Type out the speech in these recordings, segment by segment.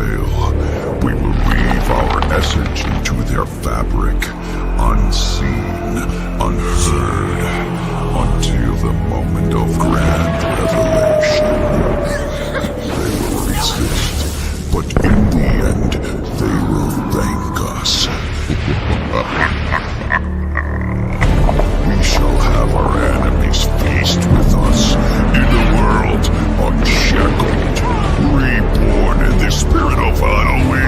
fail, we will weave our essence into their fabric, unseen, unheard, until the moment of grand revelation. They will resist, but in the end, they will thank us. We shall have our enemies feast with us in a world unshackled, reborn in the spirit of Halloween.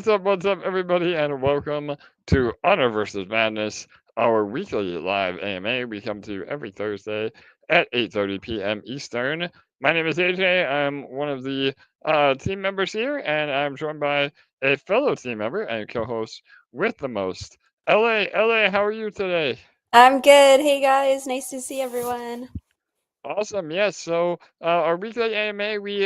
What's up, everybody, and welcome to Honor versus Madness, our weekly live AMA. We come to you every Thursday at 8:30 p.m. Eastern. My name is AJ. I'm one of the team members here, and I'm joined by a fellow team member and co-host with the most, LA. How are you today? I'm good. Hey guys, nice to see everyone. Awesome. Yes. So our weekly AMA, we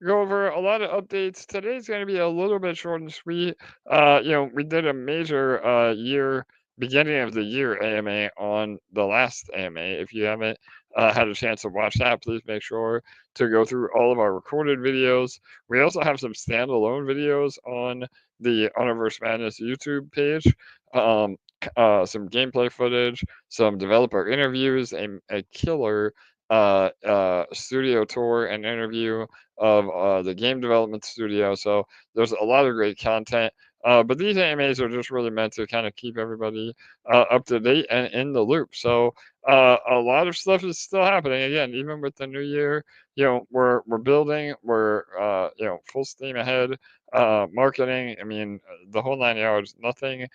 go over a lot of updates. Today's going to be a little bit short and sweet. We did a major beginning of the year AMA on the last AMA. If you haven't had a chance to watch that, please make sure to go through all of our recorded videos. We also have some standalone videos on the Universe Madness YouTube page. Um, some gameplay footage, some developer interviews, a killer studio tour and interview of the game development studio. So there's a lot of great content. But these AMAs are just really meant to kind of keep everybody up to date and in the loop. So a lot of stuff is still happening. Again, even with the new year, we're building, we're full steam ahead. Marketing, I mean, the whole 9 yards. Nothing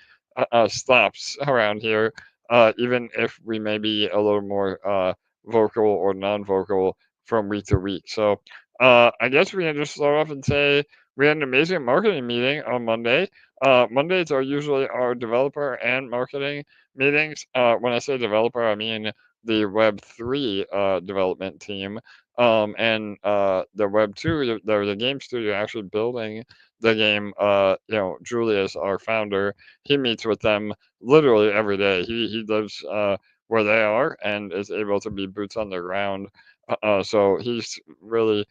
stops around here. Even if we may be a little more vocal or non-vocal from week to week. So I guess we can just start off and say we had an amazing marketing meeting on Monday. Mondays are usually our developer and marketing meetings. When I say developer, I mean the Web3 development team. And the Web2, the game studio actually building the game. Julius, our founder, he meets with them literally every day. He lives where they are and is able to be boots on the ground. So he's really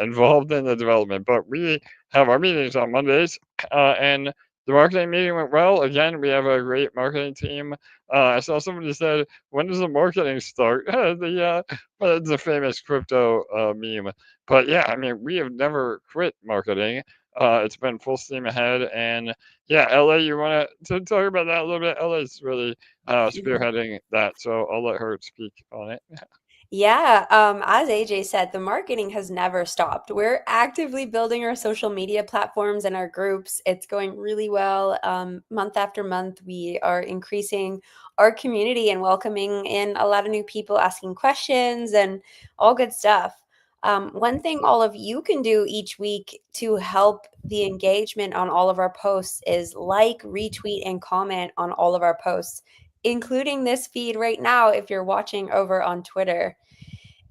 involved in the development. But we have our meetings on Mondays, and the marketing meeting went well. Again, we have a great marketing team. I saw somebody said, "When does the marketing start?" The famous crypto meme. But yeah, I mean, we have never quit marketing. It's been full steam ahead, and yeah, LA, you want to talk about that a little bit? LA's really spearheading that, so I'll let her speak on it. Yeah, as AJ said, the marketing has never stopped. We're actively building our social media platforms and our groups. It's going really well. Month after month, we are increasing our community and welcoming in a lot of new people asking questions and all good stuff. One thing all of you can do each week to help the engagement on all of our posts is like, retweet, and comment on all of our posts, including this feed right now if you're watching over on Twitter.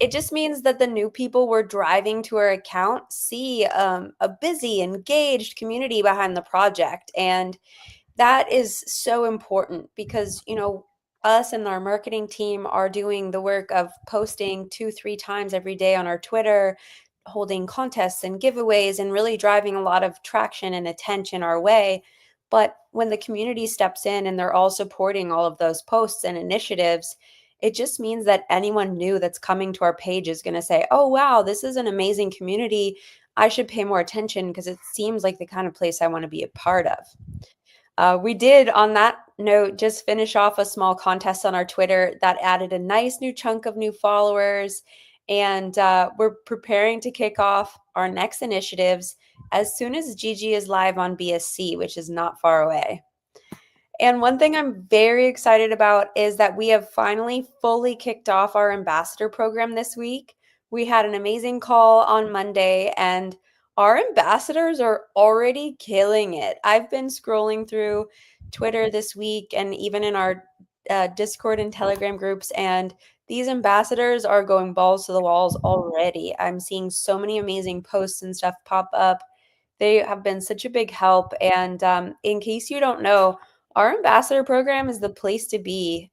It just means that the new people we're driving to our account see a busy, engaged community behind the project. And that is so important because, us and our marketing team are doing the work of posting 2, 3 times every day on our Twitter, holding contests and giveaways, and really driving a lot of traction and attention our way. But when the community steps in and they're all supporting all of those posts and initiatives, it just means that anyone new that's coming to our page is going to say, oh, wow, this is an amazing community. I should pay more attention because it seems like the kind of place I want to be a part of. We did, on that note, just finish off a small contest on our Twitter that added a nice new chunk of new followers. And we're preparing to kick off our next initiatives as soon as Gigi is live on BSC, which is not far away. And one thing I'm very excited about is that we have finally fully kicked off our ambassador program this week. We had an amazing call on Monday, and our ambassadors are already killing it. I've been scrolling through Twitter this week and even in our Discord and Telegram groups, and these ambassadors are going balls to the walls already. I'm seeing so many amazing posts and stuff pop up. They have been such a big help. And in case you don't know, our ambassador program is the place to be.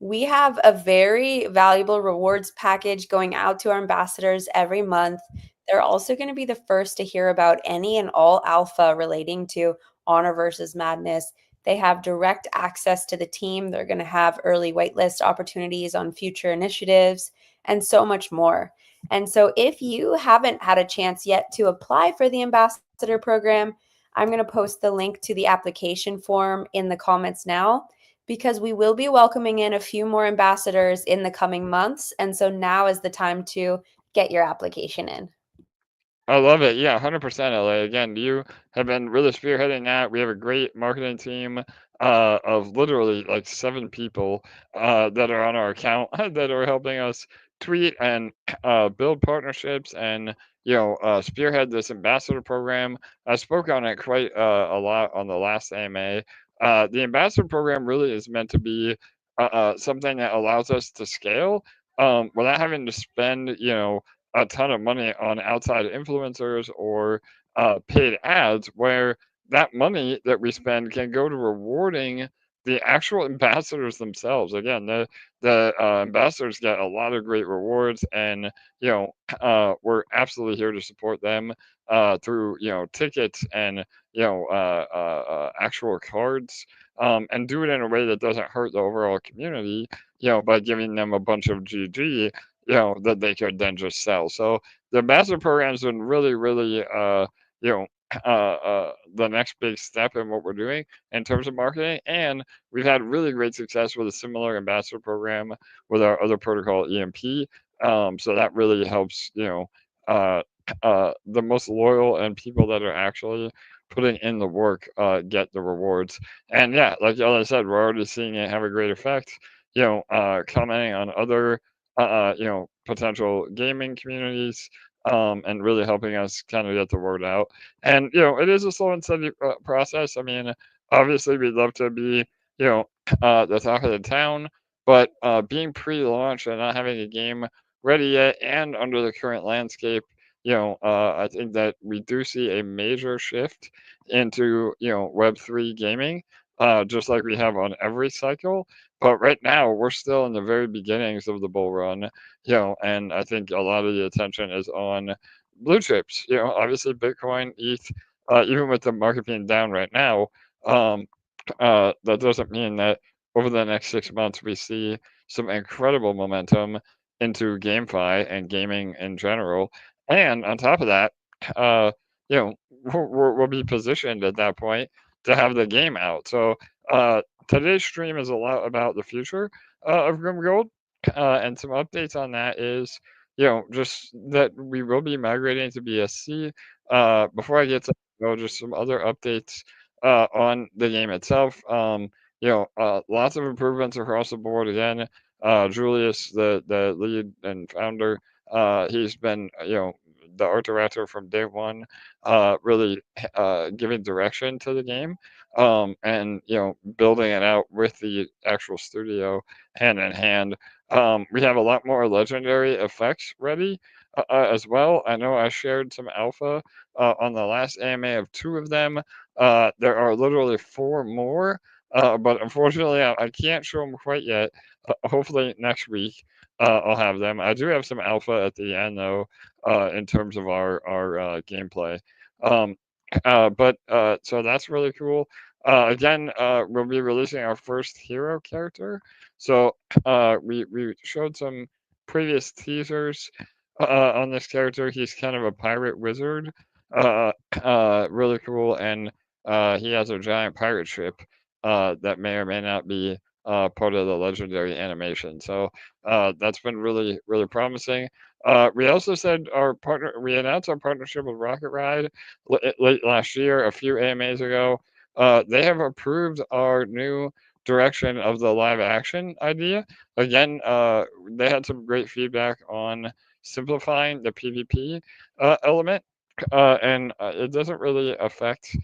We have a very valuable rewards package going out to our ambassadors every month. They're also going to be the first to hear about any and all alpha relating to Honor versus Madness. They have direct access to the team. They're going to have early whitelist opportunities on future initiatives and so much more. And so, if you haven't had a chance yet to apply for the ambassador program, I'm going to post the link to the application form in the comments now, because we will be welcoming in a few more ambassadors in the coming months. And so now is the time to get your application in. I love it. Yeah, 100% LA. Again, you have been really spearheading that. We have a great marketing team of literally like 7 people that are on our account that are helping us tweet and build partnerships and spearhead this ambassador program. I spoke on it quite a lot on the last AMA. The ambassador program really is meant to be something that allows us to scale without having to spend, a ton of money on outside influencers or paid ads, where that money that we spend can go to rewarding the actual ambassadors themselves. Again, the ambassadors get a lot of great rewards, and we're absolutely here to support them through tickets and actual cards, and do it in a way that doesn't hurt the overall community. By giving them a bunch of GG, that they could then just sell. So the ambassador program's been really, really, you know, the next big step in what we're doing in terms of marketing. And we've had really great success with a similar ambassador program with our other protocol, EMP. So that really helps, uh, the most loyal and people that are actually putting in the work get the rewards. And yeah, like I said, we're already seeing it have a great effect. Commenting on other potential gaming communities, and really helping us kind of get the word out. And, it is a slow and steady process. I mean, obviously, we'd love to be, you know, the talk of the town, but being pre launch and not having a game ready yet and under the current landscape, I think that we do see a major shift into, Web3 gaming, just like we have on every cycle. But right now, we're still in the very beginnings of the bull run, and I think a lot of the attention is on blue chips. Obviously Bitcoin, ETH, even with the market being down right now, um, that doesn't mean that over the next 6 months we see some incredible momentum into GameFi and gaming in general. And on top of that, uh, you know, we'll be positioned at that point to have the game out. So today's stream is a lot about the future of GrimGold, and some updates on that is, just that we will be migrating to BSC. Before I get to just some other updates on the game itself. Lots of improvements across the board. Again, Julius, the lead and founder, he's been, the art director from day one, really giving direction to the game, and building it out with the actual studio hand in hand. We have a lot more legendary effects ready as well. I know I shared some alpha on the last AMA of 2 of them. There are literally 4 more, but unfortunately, I can't show them quite yet. Hopefully next week I'll have them. I do have some alpha at the end though, in terms of our gameplay. Um, but so that's really cool. Again, we'll be releasing our first hero character. So we showed some previous teasers on this character. He's kind of a pirate wizard. Uh, really cool, and he has a giant pirate ship that may or may not be part of the legendary animation. So that's been really, really promising. We also said we announced our partnership with Rocket Ride late last year, a few AMAs ago. They have approved our new direction of the live action idea. Again, they had some great feedback on simplifying the PvP element, and it doesn't really affect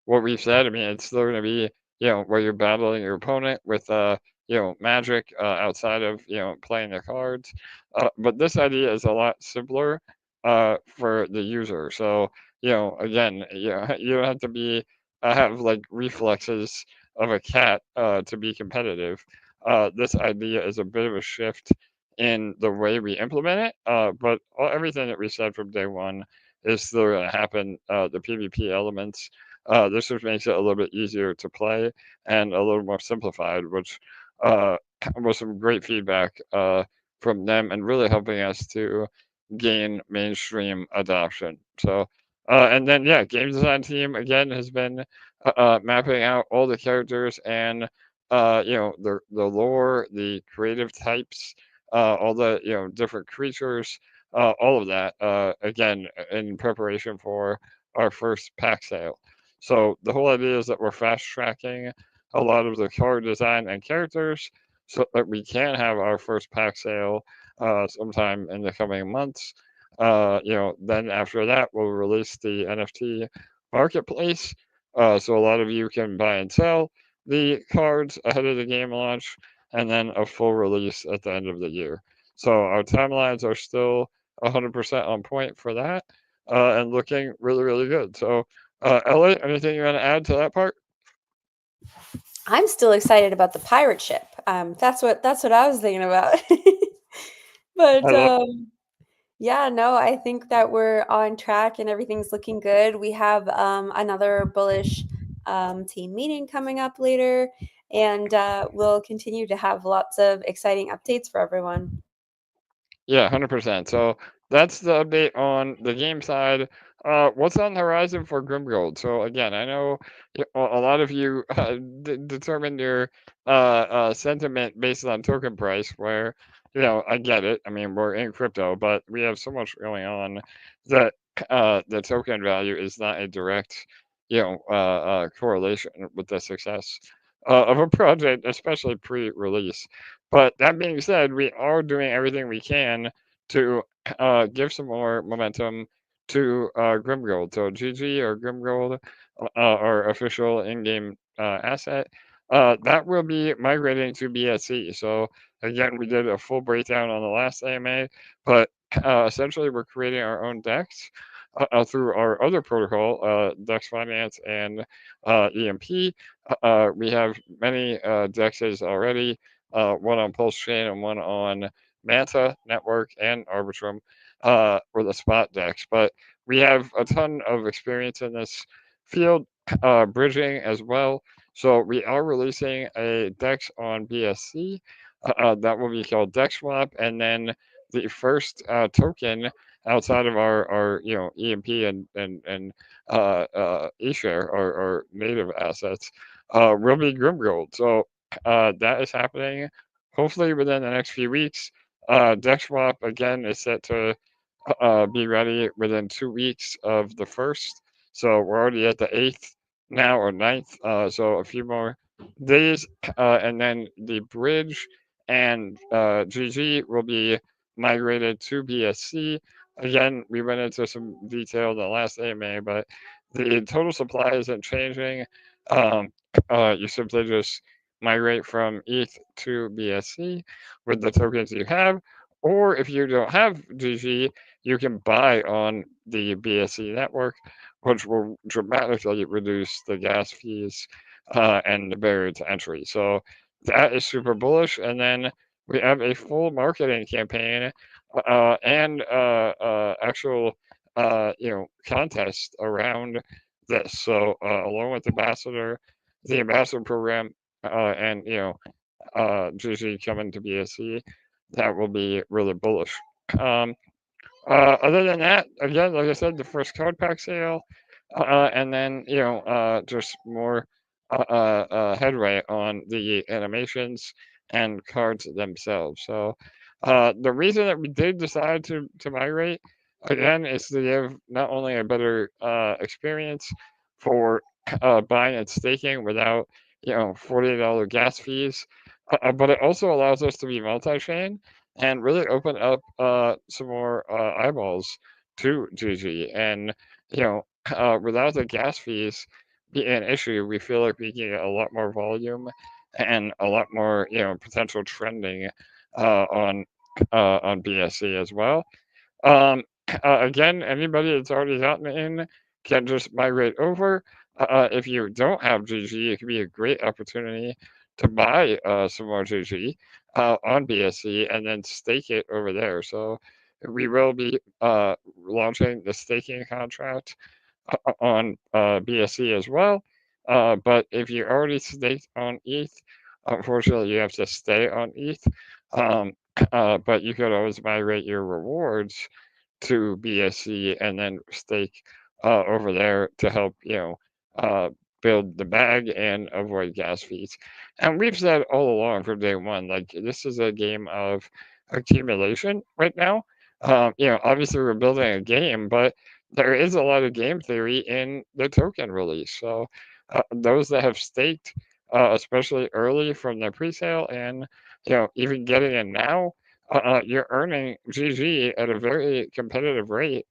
what we've said. I mean, it's still going to be, where you're battling your opponent with magic outside of playing the cards. But this idea is a lot simpler for the user. So again, you don't have to be have like reflexes of a cat to be competitive. This idea is a bit of a shift in the way we implement it, but everything that we said from day one is still going to happen. The PvP elements, this just makes it a little bit easier to play and a little more simplified, which uh, was some great feedback from them and really helping us to gain mainstream adoption. So, and then yeah, game design team again has been mapping out all the characters and the lore, the creative types, all the different creatures, all of that. Again, in preparation for our first pack sale. So the whole idea is that we're fast tracking a lot of the card design and characters so that we can have our first pack sale sometime in the coming months. Then after that, we'll release the NFT marketplace. So a lot of you can buy and sell the cards ahead of the game launch, and then a full release at the end of the year. So our timelines are still 100% on point for that, and looking really, really good. So, Elliot, anything you want to add to that part? I'm still excited about the pirate ship. That's what I was thinking about. I But love. yeah, no, I think that we're on track and everything's looking good. We have another bullish team meeting coming up later, and we'll continue to have lots of exciting updates for everyone. Yeah, 100%. So that's the update on the game side. What's on the horizon for GrimGold? So again, I know a lot of you determine your sentiment based on token price. Where I get it. I mean, we're in crypto, but we have so much going on that the token value is not a direct correlation with the success of a project, especially pre-release. But that being said, we are doing everything we can to give some more momentum to GrimGold. So GG or GrimGold, our official in-game asset, that will be migrating to BSC. So again, we did a full breakdown on the last AMA, but essentially we're creating our own DEX. Through our other protocol, DEX Finance and EMP, we have many DEXs already, one on Pulse Chain and one on Manta Network and Arbitrum, or the spot DEX. But we have a ton of experience in this field, bridging as well. So we are releasing a DEX on BSC that will be called DEX Swap, and then the first token outside of our EMP and eShare, our native assets, will be GrimGold. So that is happening hopefully within the next few weeks. Deck swap again is set to be ready within 2 weeks of the first. So we're already at the 8th now or ninth. So a few more days. And then the bridge and GG will be migrated to BSC. Again, we went into some detail in the last AMA, but the total supply isn't changing. Um, you simply just migrate from ETH to BSC with the tokens you have. Or if you don't have GG, you can buy on the BSC network, which will dramatically reduce the gas fees and the barrier to entry. So that is super bullish. And then we have a full marketing campaign and actual contest around this. So along with the ambassador program, and GG coming to BSC, that will be really bullish. Um, Other than that, again, like I said, the first card pack sale, and then just more headway on the animations and cards themselves. So the reason that we did decide to migrate again is to give not only a better experience for buying and staking without $48 gas fees, but it also allows us to be multi-chain and really open up some more eyeballs to GG. And without the gas fees being an issue, we feel like we can get a lot more volume and a lot more, potential trending on BSC as well. Um, Again, anybody that's already gotten in can just migrate over. If you don't have GG, it could be a great opportunity to buy some more GG on BSC and then stake it over there. So we will be launching the staking contract on BSC as well. But if you already staked on ETH, unfortunately, you have to stay on ETH. Um, but you could always migrate your rewards to BSC and then stake over there to help, uh, build the bag and avoid gas fees. And we've said all along from day one, like this is a game of accumulation right now. Obviously we're building a game, but there is a lot of game theory in the token release. So those that have staked, especially early from the pre-sale and even getting in now, you're earning GG at a very competitive rate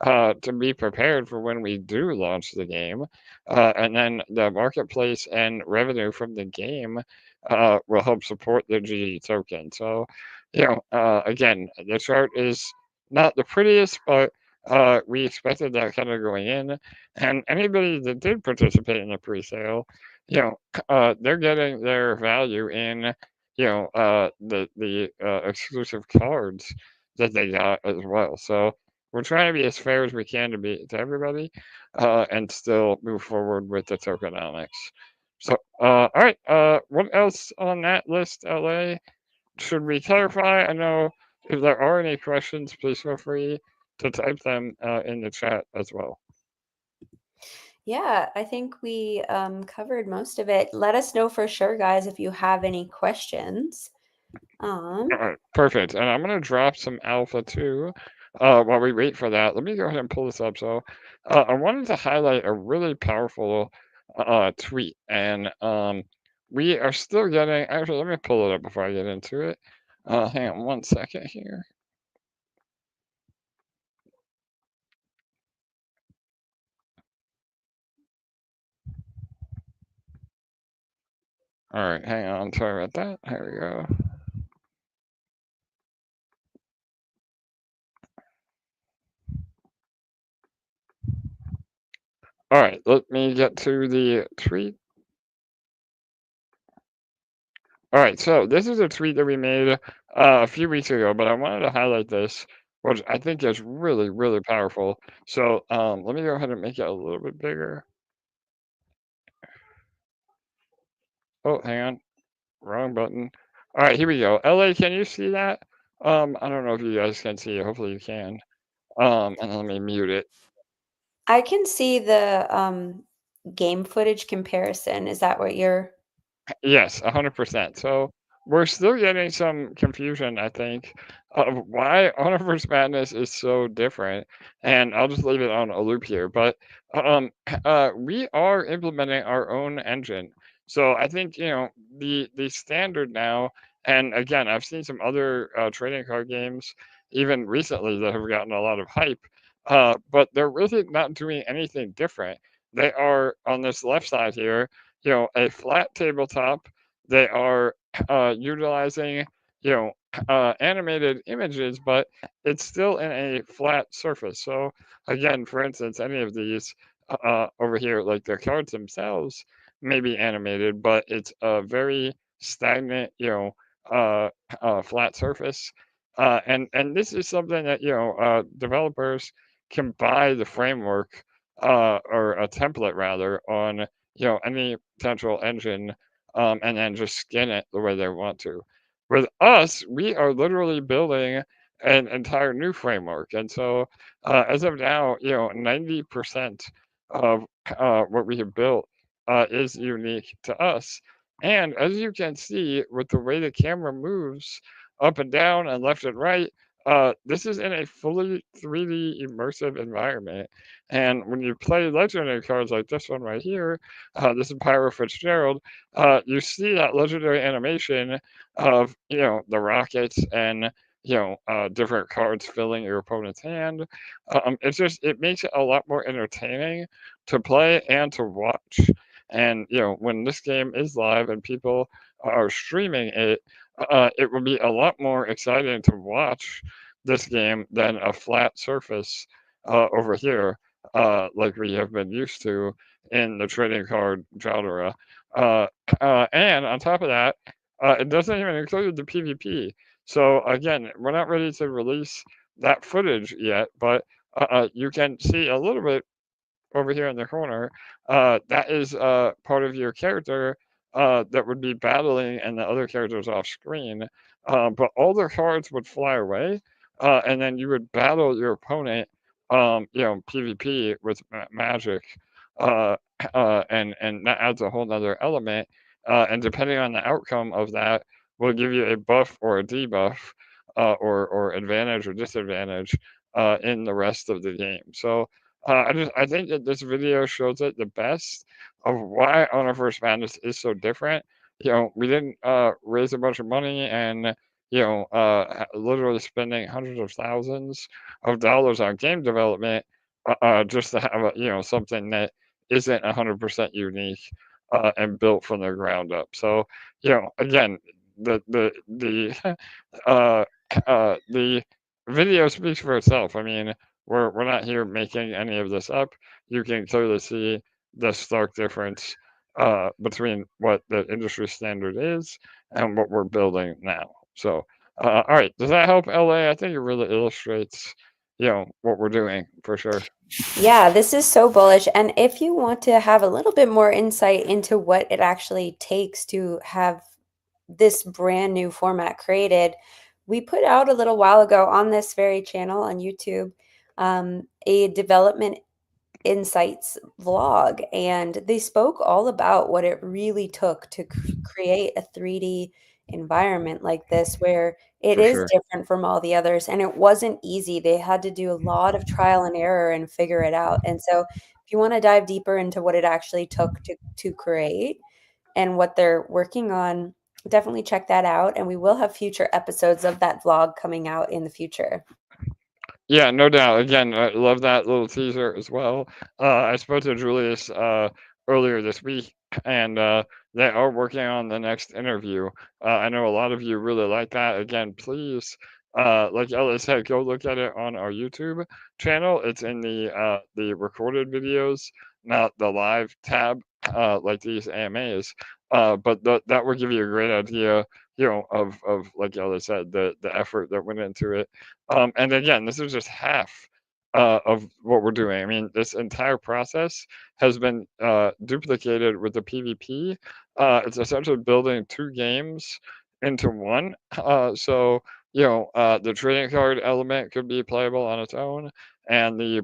to be prepared for when we do launch the game. And then the marketplace and revenue from the game will help support the GG token. So, again, the chart is not the prettiest, but we expected that kind of going in. And anybody that did participate in the pre-sale, they're getting their value in the exclusive cards that they got as well. So we're trying to be as fair as we can to be to everybody, and still move forward with the tokenomics. So, all right. What else on that list, LA? Should we clarify? I know if there are any questions, please feel free to type them in the chat as well. Yeah, I think we covered most of it. Let us know for sure, guys, if you have any questions. All right, perfect. And I'm gonna drop some alpha too. While we wait for that, let me go ahead and pull this up. So, I wanted to highlight a really powerful tweet, and we are still getting. Actually, let me pull it up before I get into it. Hang on 1 second here. All right, hang on. Sorry about that. There we go. All right, let me get to the tweet. All right, so this is a tweet that we made a few weeks ago, but I wanted to highlight this, which I think is really, really powerful. So let me go ahead and make it a little bit bigger. Oh, hang on, wrong button. All right, here we go. LA, can you see that? I don't know if you guys can see it. Hopefully you can. And let me mute it. I can see the game footage comparison. Is that what you're? Yes, 100%. So we're still getting some confusion, I think, of why Universe Madness is so different. And I'll just leave it on a loop here. But um, we are implementing our own engine. So I think, the standard now, and again, I've seen some other trading card games even recently that have gotten a lot of hype, but they're really not doing anything different. They are on this left side here, a flat tabletop. They are utilizing, you know, animated images, but it's still in a flat surface. So again, for instance, any of these over here, like the cards themselves, may be animated, but it's a very stagnant, flat surface. And this is something that developers can buy the framework or a template rather on any potential engine, and then just skin it the way they want to. With us, we are literally building an entire new framework, and so as of now, 90% of what we have built is unique to us. And as you can see, with the way the camera moves up and down and left and right, this is in a fully 3D immersive environment. And when you play legendary cards like this one right here, this is Pyro Fitzgerald, you see that legendary animation of, the rockets and, different cards filling your opponent's hand. It makes it a lot more entertaining to play and to watch. And, when this game is live and people are streaming it, it will be a lot more exciting to watch this game than a flat surface over here, like we have been used to in the trading card genre. Uh, and on top of that, it doesn't even include the PvP. So again, we're not ready to release that footage yet, but you can see a little bit over here in the corner, that is part of your character that would be battling and the other characters off screen. But all their cards would fly away, and then you would battle your opponent, PvP with magic, uh, and that adds a whole nother element. And depending on the outcome of that, will give you a buff or a debuff, or advantage or disadvantage in the rest of the game. So I think that this video shows it the best of why Honor First Madness is so different. We didn't raise a bunch of money and literally spending hundreds of thousands of dollars on game development just to have something that isn't 100% unique and built from the ground up. So again, the uh, the video speaks for itself. I mean, we're not here making any of this up. You can clearly see the stark difference between what the industry standard is and what we're building now. So, all right, does that help, LA? I think it really illustrates, what we're doing for sure. Yeah, this is so bullish. And if you want to have a little bit more insight into what it actually takes to have this brand new format created, we put out a little while ago on this very channel on YouTube a development insights vlog, and they spoke all about what it really took to create a 3D environment like this, where it For is sure. different from all the others, and it wasn't easy. They had to do a lot of trial and error and figure it out. And so if you want to dive deeper into what it actually took to create and what they're working on, definitely check that out, and we will have future episodes of that vlog coming out in the future. Yeah, no doubt. Again, I love that little teaser as well. I spoke to Julius earlier this week, and they are working on the next interview. I know a lot of you really like that. Again, please, like Ella said, go look at it on our YouTube channel. It's in the recorded videos, not the live tab, like these AMAs. But that will give you a great idea, of like Ella said, the effort that went into it. And again, this is just half of what we're doing. I mean, this entire process has been duplicated with the PvP. It's essentially building two games into one. So, the trading card element could be playable on its own, and the,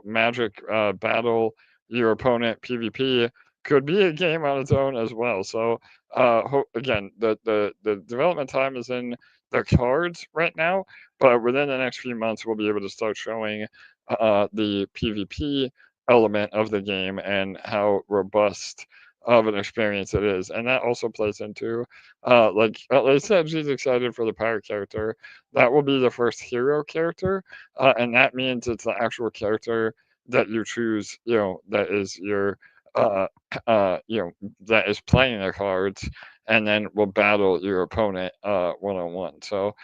magic battle your opponent PvP could be a game on its own as well. So, again, the development time is in the cards right now, but within the next few months, we'll be able to start showing the PvP element of the game and how robust of an experience it is. And that also plays into, like I said, she's excited for the pirate character. That will be the first hero character, and that means it's the actual character that you choose, that is your, uh, that is playing the cards and then will battle your opponent one on one. So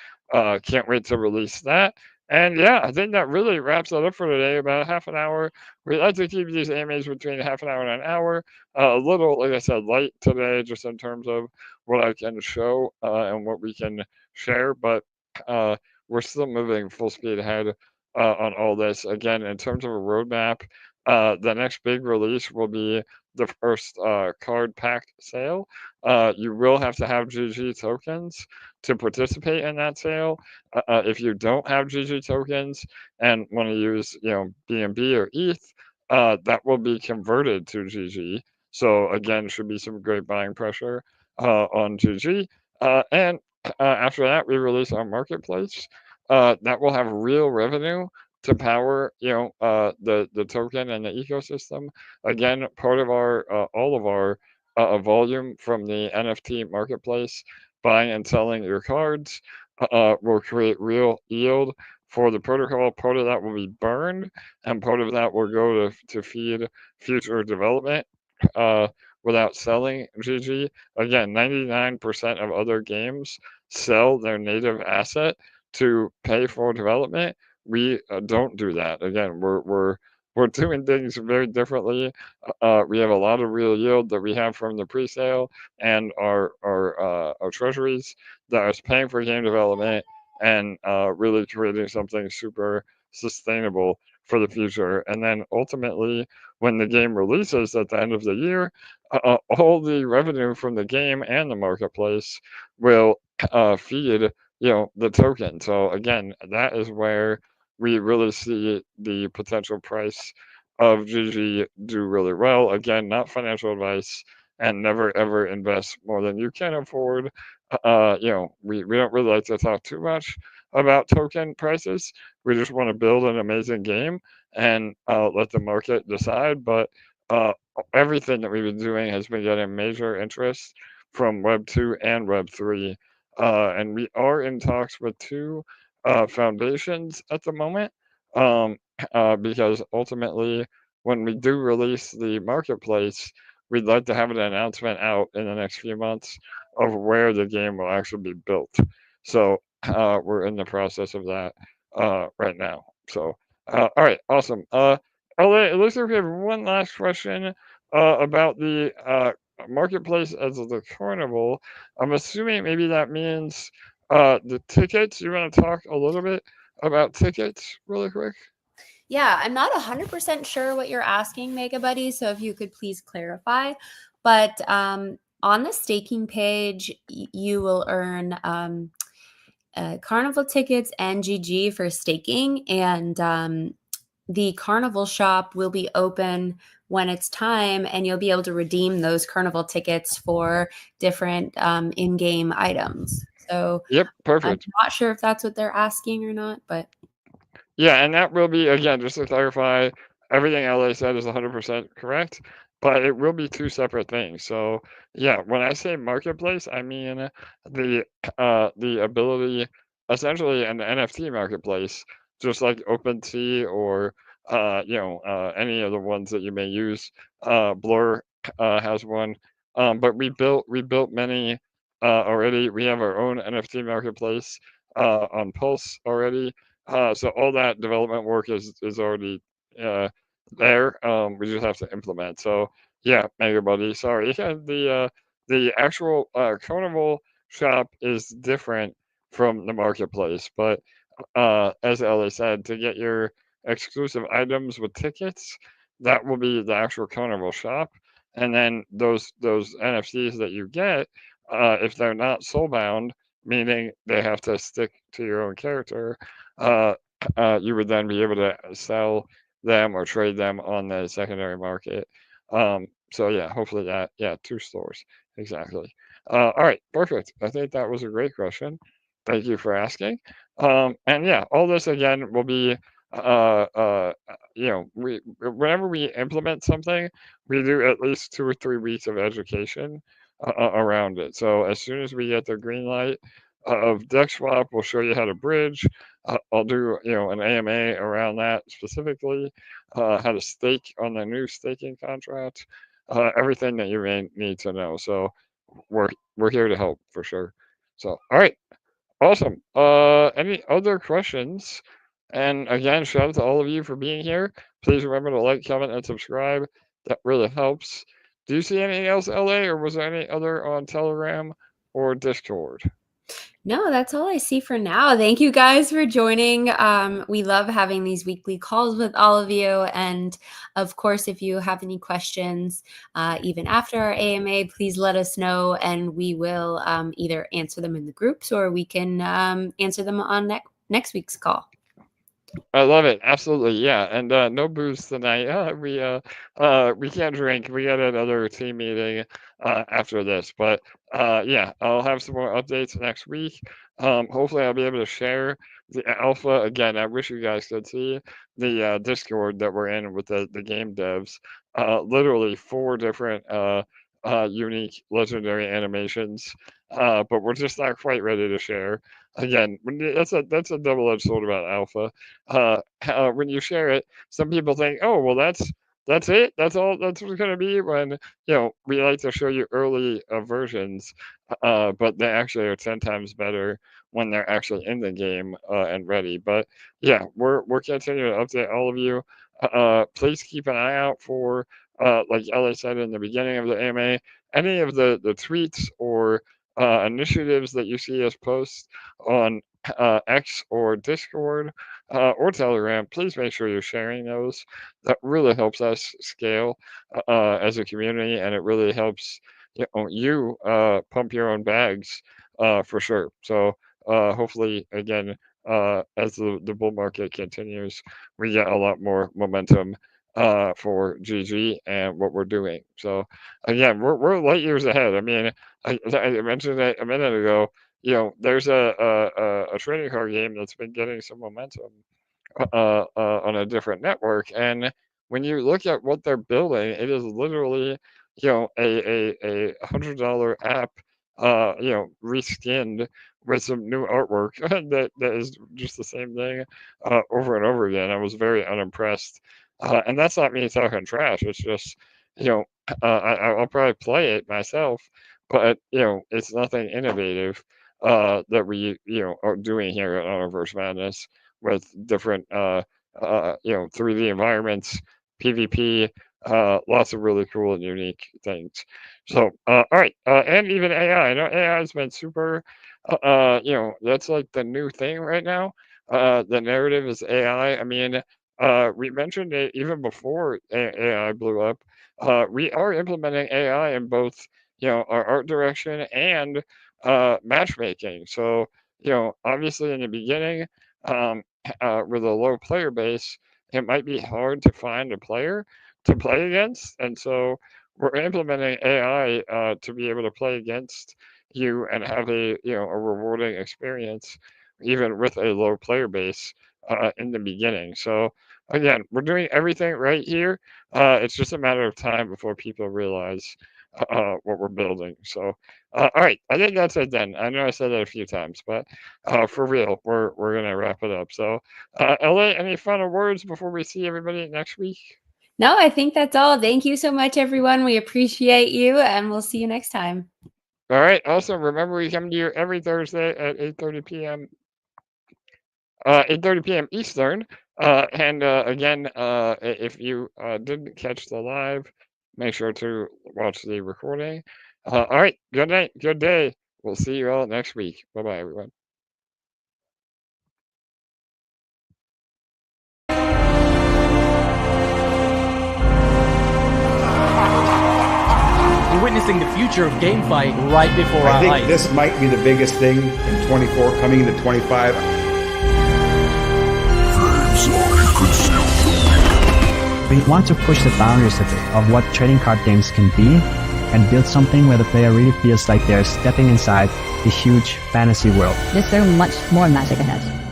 can't wait to release that. And yeah, I think that really wraps it up for today. About half an hour. We like to keep these AMAs between half an hour and an hour. A little, like I said, light today, just in terms of what I can show and what we can share. But uh, we're still moving full speed ahead on all this. Again, in terms of a roadmap, the next big release will be the first card pack sale. You will have to have GG tokens to participate in that sale. If you don't have GG tokens and want to use, BNB or ETH, that will be converted to GG. So again, should be some great buying pressure on GG. And after that, we release our marketplace. That will have real revenue to power, the token and the ecosystem. Again, part of our all of our volume from the NFT marketplace, buying and selling your cards, will create real yield for the protocol. Part of that will be burned, and part of that will go to feed future development. Uh, without selling GG. Again, 99% of other games sell their native asset to pay for development. We don't do that. Again, we're doing things very differently. We have a lot of real yield that we have from the pre-sale and our treasuries that is paying for game development and really creating something super sustainable for the future. And then ultimately, when the game releases at the end of the year, all the revenue from the game and the marketplace will feed the token. So again, that is where we really see the potential price of GG do really well. Again, not financial advice, and never ever invest more than you can afford. We don't really like to talk too much about token prices. We just want to build an amazing game and let the market decide. But uh, everything that we've been doing has been getting major interest from Web 2 and Web 3. And we are in talks with two foundations at the moment, um, because ultimately, when we do release the marketplace, we'd like to have an announcement out in the next few months of where the game will actually be built. So we're in the process of that right now. So, all right, awesome. it looks like we have one last question about the marketplace as the carnival. I'm assuming maybe that means the tickets. You want to talk a little bit about tickets really quick? Yeah, I'm not 100% sure what you're asking, Mega Buddy, so if you could please clarify. But on the staking page, you will earn carnival tickets and GG for staking, and the carnival shop will be open when it's time, and you'll be able to redeem those carnival tickets for different in-game items. So Yep, I'm perfect. not sure if that's what they're asking or not, but Yeah, and that will be, again, just to clarify, everything LA said is 100% correct, but it will be two separate things. So, yeah, when I say marketplace, I mean the ability, essentially an NFT marketplace, just like OpenSea or any of the ones that you may use. Blur has one, but we built many already. We have our own NFT marketplace on Pulse already, so all that development work is already uh, there. We just have to implement. So yeah, Mega Buddy. Sorry, yeah, the actual Carnival shop is different from the marketplace, but as Ellie said, to get your exclusive items with tickets, that will be the actual Carnival shop, and then those NFTs that you get, if they're not soulbound, meaning they have to stick to your own character, uh, you would then be able to sell them or trade them on the secondary market. So yeah, hopefully that, yeah, two stores exactly. All right, perfect. I think that was a great question. Thank you for asking. And yeah, all this again will be, we whenever we implement something, we do at least 2 or 3 weeks of education around it. So as soon as we get the green light of deck swap, we'll show you how to bridge. I'll do an AMA around that specifically, how to stake on the new staking contract, everything that you may need to know. So we're we're here to help for sure. So all right, awesome. Any other questions? And again, shout out to all of you for being here. Please remember to like, comment, and subscribe. That really helps. Do you see anything else, LA, or was there any other on Telegram or Discord? no, that's all I see for now. Thank you guys for joining. We love having these weekly calls with all of you. And of course, if you have any questions, even after our AMA, please let us know and we will either answer them in the groups or we can answer them on next week's call. I love it. Absolutely. Yeah. And no booze tonight. We can't drink. We got another team meeting after this. But yeah, I'll have some more updates next week. Hopefully I'll be able to share the alpha again. I wish you guys could see the Discord that we're in with the game devs. Literally 4 different unique legendary animations. But we're just not quite ready to share. Again, that's a double-edged sword about alpha. When you share it, some people think, oh, well, that's it. That's all. That's what's gonna be when we like to show you early versions, but they actually are 10 times better when they're actually in the game and ready. But yeah, we're continuing to update all of you. Please keep an eye out for like Ellie said in the beginning of the AMA, any of the tweets or initiatives that you see us post on X or Discord or Telegram. Please make sure you're sharing those. That really helps us scale as a community, and it really helps you pump your own bags for sure. So hopefully, again, as the bull market continues, we get a lot more momentum for GG and what we're doing. So again, we're light years ahead. I mean, I mentioned it a minute ago. There's a trading card game that's been getting some momentum on a different network. And when you look at what they're building, it is literally, a $100 app, reskinned with some new artwork that is just the same thing over and over again. I was very unimpressed. And that's not me talking trash. It's just, I'll probably play it myself, but, it's nothing innovative that we, are doing here at Universe Madness with different 3D environments, PvP, lots of really cool and unique things. So all right, and even AI. I know AI has been super. That's like the new thing right now. The narrative is AI. I mean, we mentioned it even before AI blew up. We are implementing AI in both our art direction and matchmaking. So obviously in the beginning. Um, with a low player base, it might be hard to find a player to play against. And so we're implementing AI to be able to play against you and have a rewarding experience, even with a low player base in the beginning. So again, we're doing everything right here. It's just a matter of time before people realize what we're building. So, all right, I think that's it then. I know I said that a few times, but for real, we're gonna wrap it up. So, LA, any final words before we see everybody next week? No, I think that's all. Thank you so much, everyone. We appreciate you, and we'll see you next time. All right. Also, remember we come to you every Thursday at 8:30 p.m. 8:30 p.m. Eastern. And again, if you didn't catch the live, make sure to watch the recording. All right. Good night. Good day. We'll see you all next week. Bye bye, everyone. We're witnessing the future of GameFi right before our eyes. I think this might be the biggest thing in 24, coming into 25. We want to push the boundaries a bit of what trading card games can be and build something where the player really feels like they're stepping inside the huge fantasy world. There's so much more magic ahead.